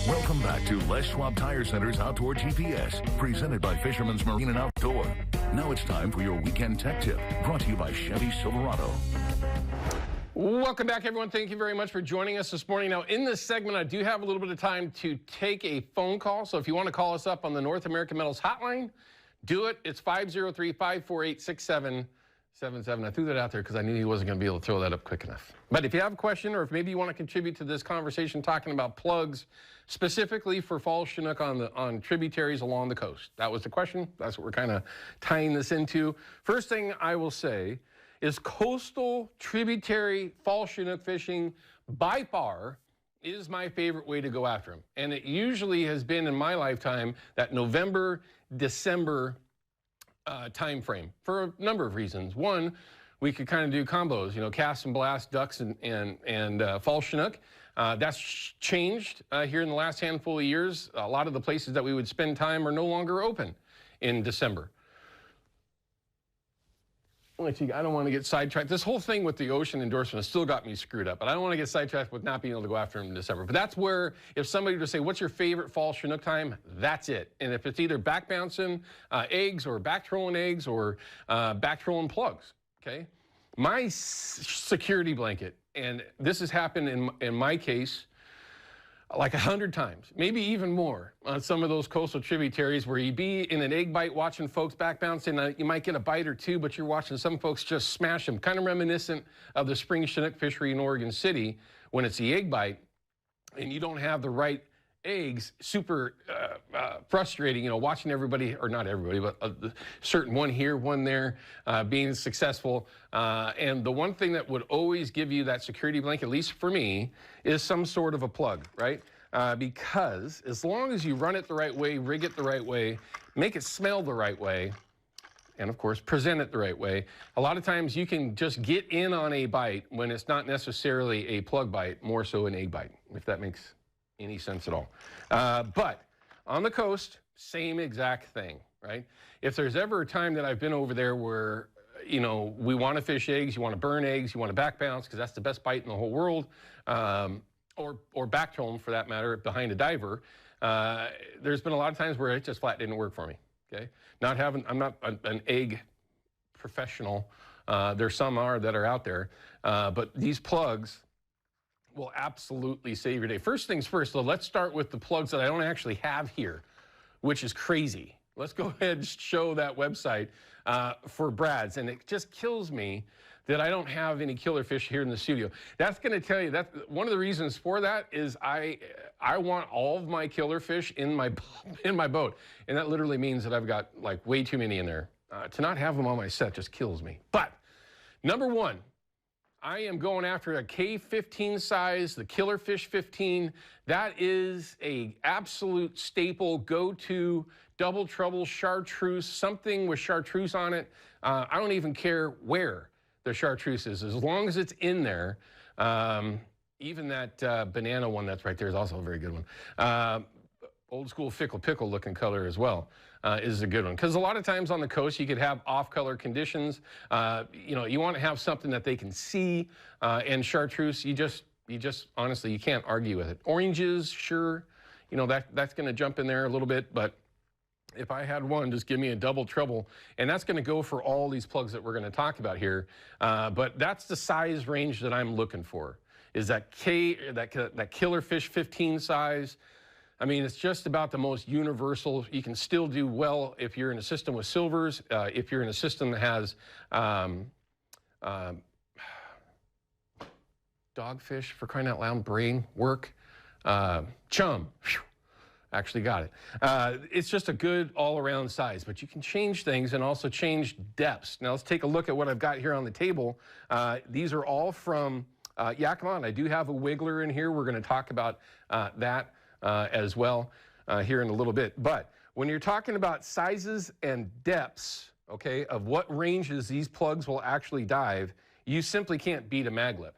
Welcome back to Les Schwab Tire Center's Outdoor GPS, presented by Fisherman's Marine and Outdoor. Now it's time for your weekend tech tip, brought to you by Chevy Silverado. Welcome back, everyone. Thank you very much for joining us this morning. Now, in this segment, I do have a little bit of time to take a phone call. So if you want to call us up on the North American Metals hotline, do it. It's 503-548-6777. I threw that out there because I knew he wasn't going to be able to throw that up quick enough. But if you have a question, or if maybe you want to contribute to this conversation talking about plugs, specifically for fall Chinook on tributaries along the coast. That was the question. That's what we're kind of tying this into. First thing I will say is coastal tributary fall Chinook fishing by far is my favorite way to go after them. And it usually has been in my lifetime that November, December time frame for a number of reasons. One, we could kind of do combos, you know, cast and blast, ducks and fall Chinook. That's changed here in the last handful of years. A lot of the places that we would spend time are no longer open in December. I don't want to get sidetracked. This whole thing with the ocean endorsement has still got me screwed up, but I don't want to get sidetracked with not being able to go after them in December. But that's where, if somebody were to say, what's your favorite fall Chinook time? That's it. And if it's either back bouncing eggs or back trolling eggs or back trolling plugs, okay? My security blanket, and this has happened in my case like 100 times, maybe even more on some of those coastal tributaries where you'd be in an egg bite watching folks back bouncing. You might get a bite or two, but you're watching some folks just smash them, kind of reminiscent of the spring Chinook fishery in Oregon City when it's the egg bite and you don't have the right eggs. Super frustrating, you know, watching everybody, or not everybody, but a certain one here, one there, being successful. And the one thing that would always give you that security blanket, at least for me, is some sort of a plug, right? Because as long as you run it the right way, rig it the right way, make it smell the right way, and of course, present it the right way, a lot of times you can just get in on a bite when it's not necessarily a plug bite, more so an egg bite, if that makes any sense at all. But on the coast, same exact thing, right? If there's ever a time that I've been over there where, you know, we want to fish eggs, you want to burn eggs, you want to back bounce because that's the best bite in the whole world, or back troll them for that matter behind a diver, there's been a lot of times where it just flat didn't work for me, okay? I'm not an egg professional. There's some that are out there, but these plugs will absolutely save your day. First things first, though, let's start with the plugs that I don't actually have here, which is crazy. Let's go ahead and show that website for Brad's, and it just kills me that I don't have any killer fish here in the studio. That's going to tell you that one of the reasons for that is I want all of my killer fish in my boat, and that literally means that I've got like way too many in there. To not have them on my set just kills me. But number one, I am going after a K15 size, the Killer Fish 15. That is a absolute staple, go-to, double trouble, chartreuse, something with chartreuse on it. I don't even care where the chartreuse is, as long as it's in there. Even that banana one that's right there is also a very good one. Old school fickle pickle looking color as well is a good one. Because a lot of times on the coast you could have off-color conditions. You know, you want to have something that they can see. And chartreuse, you just honestly, you can't argue with it. Oranges, sure, you know, that's going to jump in there a little bit. But if I had one, just give me a double trouble. And that's going to go for all these plugs that we're going to talk about here. But that's the size range that I'm looking for, is that Killer Fish 15 size. I mean, it's just about the most universal. You can still do well if you're in a system with silvers, if you're in a system that has dogfish, for crying out loud, brain work, chum, whew, actually got it. It's just a good all-around size, but you can change things and also change depths. Now let's take a look at what I've got here on the table. These are all from Yakima, and I do have a wiggler in here. We're going to talk about that as well here in a little bit. But when you're talking about sizes and depths, okay, of what ranges these plugs will actually dive, you simply can't beat a mag lip.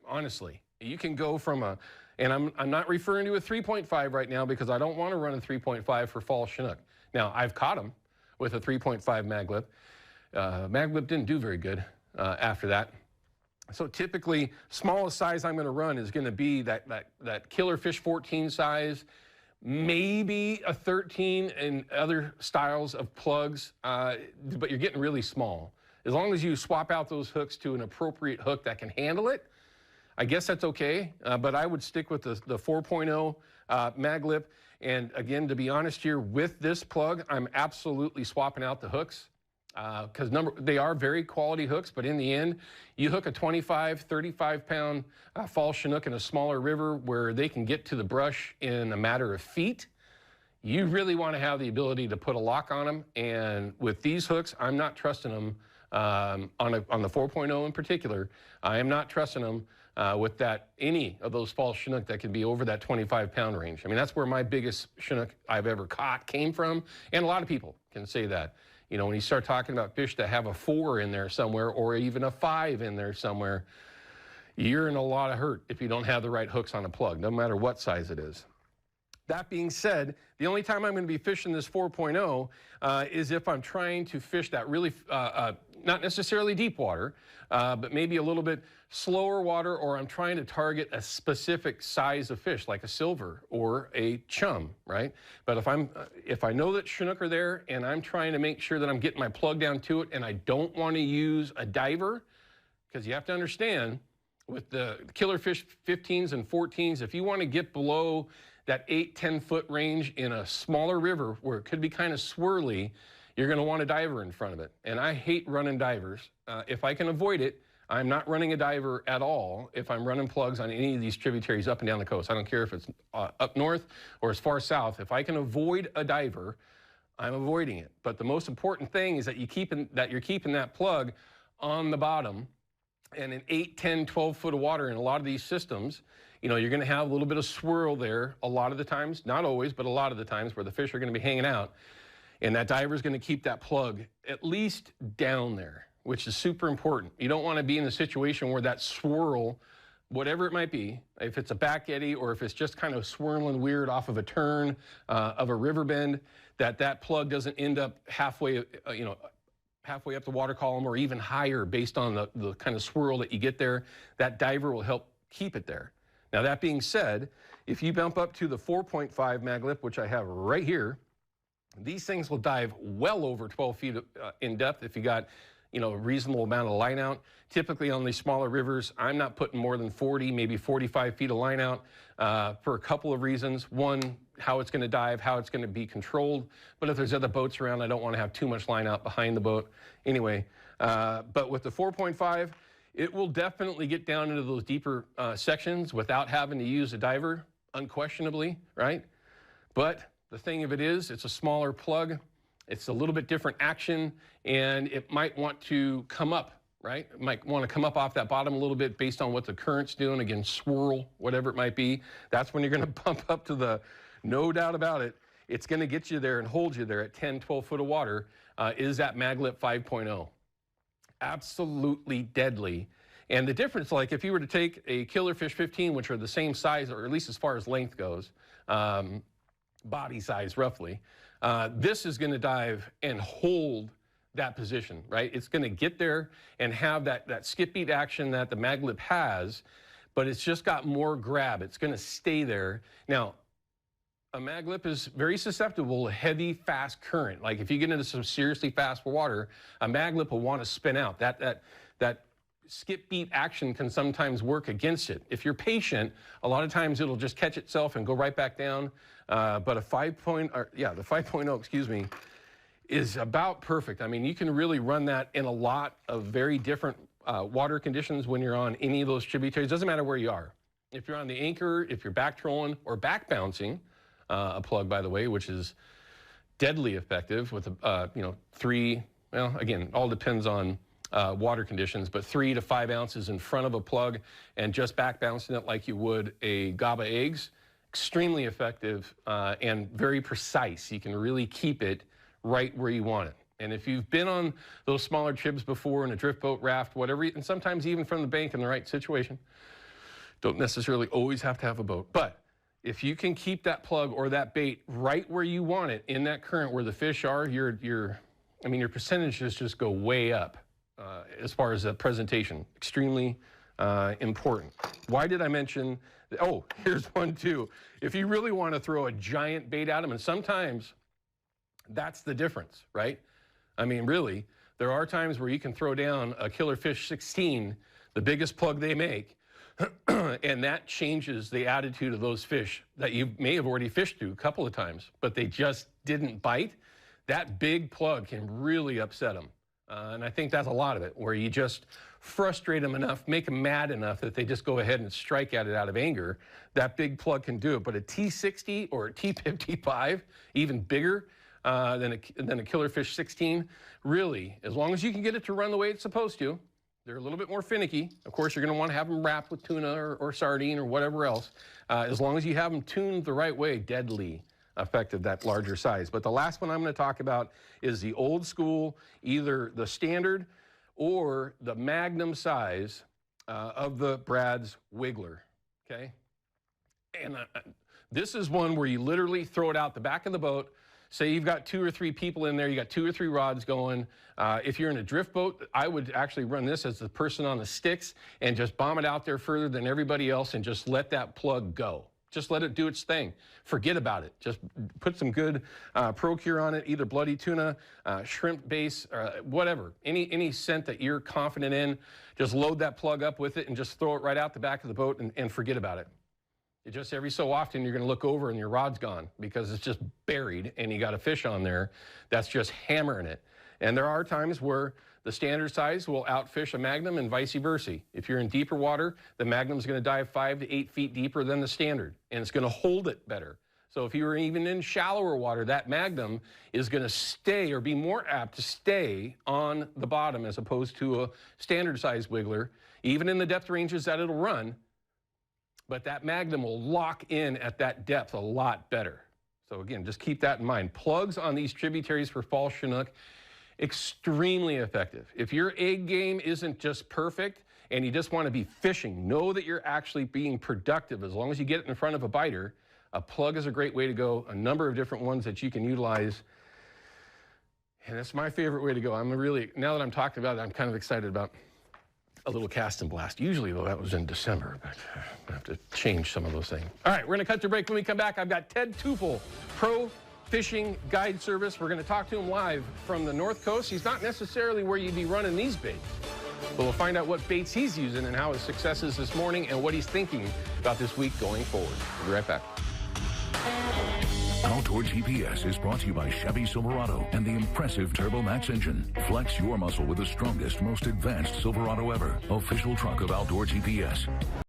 Honestly, you can go from and I'm not referring to a 3.5 right now because I don't want to run a 3.5 for fall Chinook. Now, I've caught them with a 3.5 mag lip. Mag lip didn't do very good after that. So typically, smallest size I'm going to run is going to be that killer fish 14 size, maybe a 13 and other styles of plugs, but you're getting really small. As long as you swap out those hooks to an appropriate hook that can handle it, I guess that's okay, but I would stick with the 4.0 mag lip. And again, to be honest here, with this plug, I'm absolutely swapping out the hooks because they are very quality hooks, but in the end, you hook a 25, 35 pound fall Chinook in a smaller river where they can get to the brush in a matter of feet. You really want to have the ability to put a lock on them. And with these hooks, I'm not trusting them on the 4.0 in particular. I am not trusting them with any of those fall Chinook that can be over that 25 pound range. I mean, that's where my biggest Chinook I've ever caught came from. And a lot of people can say that. You know, when you start talking about fish that have a 4 in there somewhere or even a 5 in there somewhere, you're in a lot of hurt if you don't have the right hooks on a plug, no matter what size it is. That being said, the only time I'm going to be fishing this 4.0 is if I'm trying to fish that really, not necessarily deep water, but maybe a little bit slower water, or I'm trying to target a specific size of fish, like a silver or a chum, right? But if I know that Chinook are there and I'm trying to make sure that I'm getting my plug down to it and I don't want to use a diver, because you have to understand, with the killer fish 15s and 14s, if you want to get below that 8-10 foot range in a smaller river where it could be kind of swirly, you're going to want a diver in front of it. And I hate running divers. If I can avoid it, I'm not running a diver at all if I'm running plugs on any of these tributaries up and down the coast. I don't care if it's up north or as far south. If I can avoid a diver, I'm avoiding it. But the most important thing is that you're keeping that plug on the bottom. And in 8, 10, 12 foot of water in a lot of these systems, you know, you're going to have a little bit of swirl there a lot of the times, not always, but a lot of the times where the fish are going to be hanging out. And that diver is going to keep that plug at least down there, which is super important. You don't want to be in a situation where that swirl, whatever it might be, if it's a back eddy or if it's just kind of swirling weird off of a turn of a river bend, that plug doesn't end up halfway, halfway up the water column or even higher based on the kind of swirl that you get there. That diver will help keep it there. Now, that being said, if you bump up to the 4.5 mag lip, which I have right here, these things will dive well over 12 feet in depth if you got, a reasonable amount of line out. Typically on these smaller rivers, I'm not putting more than 40, maybe 45 feet of line out for a couple of reasons. One, how it's going to dive, how it's going to be controlled. But if there's other boats around, I don't want to have too much line out behind the boat. Anyway, but with the 4.5, it will definitely get down into those deeper sections without having to use a diver, unquestionably, right? But the thing of it is, it's a smaller plug. It's a little bit different action, and it might want to come up, right? It might want to come up off that bottom a little bit based on what the current's doing, again, swirl, whatever it might be. That's when you're going to bump up to the, no doubt about it, it's going to get you there and hold you there at 10, 12 foot of water, is that Maglip 5.0. Absolutely deadly. And the difference, like if you were to take a killer fish 15, which are the same size, or at least as far as length goes, body size roughly, this is going to dive and hold that position, right? It's going to get there and have that skip beat action that the Maglip has, but it's just got more grab. It's going to stay there. Now, a Maglip is very susceptible to heavy, fast current. Like if you get into some seriously fast water, a Maglip will want to spin out. That skip beat action can sometimes work against it. If you're patient, a lot of times it'll just catch itself and go right back down. But the 5.0, excuse me, is about perfect. I mean, you can really run that in a lot of very different water conditions when you're on any of those tributaries. Doesn't matter where you are. If you're on the anchor, if you're back trolling or back bouncing, a plug, by the way, which is deadly effective with, again, all depends on water conditions, but 3 to 5 ounces in front of a plug and just back bouncing it like you would a gob of eggs. Extremely effective and very precise. You can really keep it right where you want it. And if you've been on those smaller tribs before in a drift boat, raft, whatever, and sometimes even from the bank in the right situation, don't necessarily always have to have a boat. But if you can keep that plug or that bait right where you want it in that current where the fish are, your percentages just go way up as far as the presentation. Extremely important. Why did I mention? Oh, here's one too. If you really want to throw a giant bait at them, and sometimes that's the difference, right? I mean, really, there are times where you can throw down a killer fish 16, the biggest plug they make, and that changes the attitude of those fish that you may have already fished to a couple of times, but they just didn't bite. That big plug can really upset them. And I think that's a lot of it, where you just frustrate them enough, make them mad enough that they just go ahead and strike at it out of anger. That big plug can do it. But a T60 or a T55, even bigger than a killer fish 16, really, as long as you can get it to run the way it's supposed to, they're a little bit more finicky. Of course, you're going to want to have them wrapped with tuna or sardine or whatever else. As long as you have them tuned the right way, deadly effective, that larger size. But the last one I'm going to talk about is the old school, either the standard or the magnum size of the Brad's Wiggler, okay? And this is one where you literally throw it out the back of the boat. Say you've got 2 or 3 people in there, you got 2 or 3 rods going. If you're in a drift boat, I would actually run this as the person on the sticks and just bomb it out there further than everybody else and just let that plug go. Just let it do its thing. Forget about it. Just put some good Pro-Cure on it, either bloody tuna, shrimp base, whatever. Any scent that you're confident in, just load that plug up with it and just throw it right out the back of the boat and forget about it. It just every so often you're going to look over and your rod's gone because it's just buried and you got a fish on there that's just hammering it. And there are times where the standard size will outfish a Magnum and vice versa. If you're in deeper water, the Magnum's going to dive 5 to 8 feet deeper than the standard, and it's going to hold it better. So if you were even in shallower water, that Magnum is going to stay or be more apt to stay on the bottom as opposed to a standard size wiggler, even in the depth ranges that it'll run. But that Magnum will lock in at that depth a lot better. So again, just keep that in mind. Plugs on these tributaries for fall Chinook, extremely effective. If your egg game isn't just perfect and you just want to be fishing, know that you're actually being productive. As long as you get it in front of a biter, a plug is a great way to go. A number of different ones that you can utilize. And that's my favorite way to go. Now that I'm talking about it, I'm kind of excited about a little cast and blast. Usually, though, that was in December, but I have to change some of those things. All right, we're going to cut to break. When we come back, I've got Ted Tufel, Pro Fishing Guide Service. We're going to talk to him live from the North Coast. He's not necessarily where you'd be running these baits, but we'll find out what baits he's using and how his success is this morning and what he's thinking about this week going forward. We'll be right back. Outdoor GPS is brought to you by Chevy Silverado and the impressive Turbo Max engine. Flex your muscle with the strongest, most advanced Silverado ever. Official truck of Outdoor GPS.